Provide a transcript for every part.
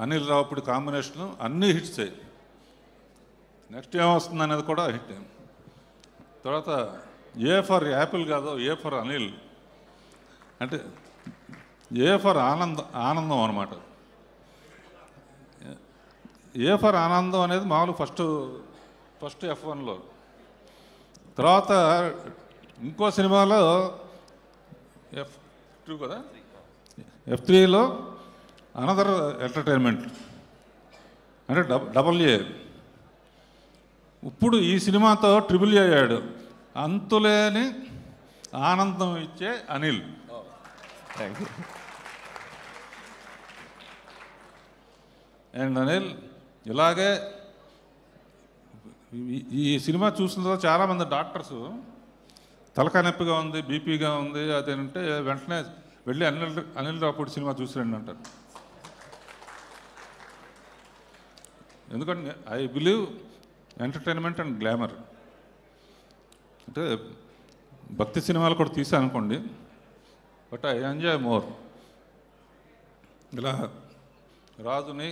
Anil Ravipudi combination అన్నీ హిట్సే. Next ఏమొస్తుంది అనేది కూడా హిట్. తర్వాత ఏ ఫర్ యాపిల్ కాదు, ఏ ఫర్ అనిల్ అంటే ఏ ఫర్ ఆనందం అనమాట. ఏ ఫర్ ఆనందం అనేది మామూలు ఫస్ట్ F1లో. తర్వాత ఇంకో సినిమాలో F2 కదా, F3లో అనదర్ ఎంటర్టైన్మెంట్ అంటే డబల్ ఏ. ఇప్పుడు ఈ సినిమాతో ట్రిపుల్ ఏ అయ్యాడు. అంతులేని ఆనందం ఇచ్చే Anil. Thank you. And Anil ఇలాగే ఈ సినిమా చూసిన తర్వాత చాలామంది డాక్టర్స్ తలకాయ నొప్పిగా ఉంది, బీపీగా ఉంది అదేంటే వెంటనే వెళ్ళి అనిల్ రావుపూడి సినిమా చూసిరండి అంటారు. ఎందుకంటే I believe entertainment and glamour. అంటే భక్తి సినిమాలు కూడా తీసాను అనుకోండి, బట్ ఐ ఎంజాయ్ మోర్. ఇలా రాజుని,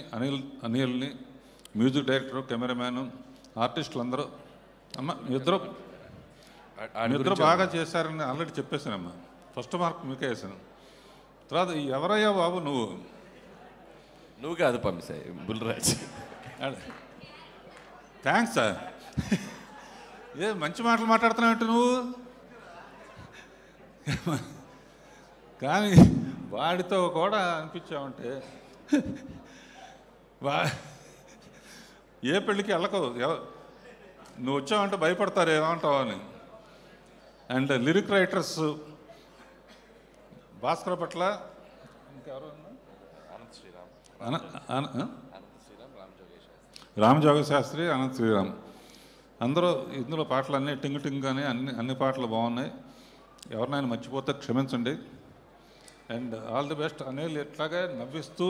అనిల్ని, మ్యూజిక్ డైరెక్టరు, కెమెరామ్యాను, ఆర్టిస్టులు అందరూ అమ్మ ఇద్దరు బాగా చేశారని ఆల్రెడీ చెప్పేశానమ్మా. ఫస్ట్ మార్క్ మీకే వేసాను. తర్వాత ఎవరయ్యా బాబు నువ్వు కాదు పంపిస్తాయి బుల్రాజ్. Thanks sir. ఏ మంచి మాటలు మాట్లాడుతున్నావు నువ్వు. కానీ వాడితో కూడా అనిపించావంటే ఏ పెళ్ళికి వెళ్ళకవు, నువ్వు వచ్చావంటే భయపడతారు ఏమంటావు అని. అండ్ లిరిక్ రైటర్స్ భాస్కర్ పట్ల ఇంకెవరు, రామ్ జోగ శాస్త్రి, అనంత్ శ్రీరామ్ అందరూ ఇందులో పాటలన్నీ టింగ్ టింగ్ అని అన్ని పాటలు బాగున్నాయి. ఎవరినైనా మర్చిపోతే క్షమించండి. And all the best. Anil ఇట్లాగే నవ్విస్తూ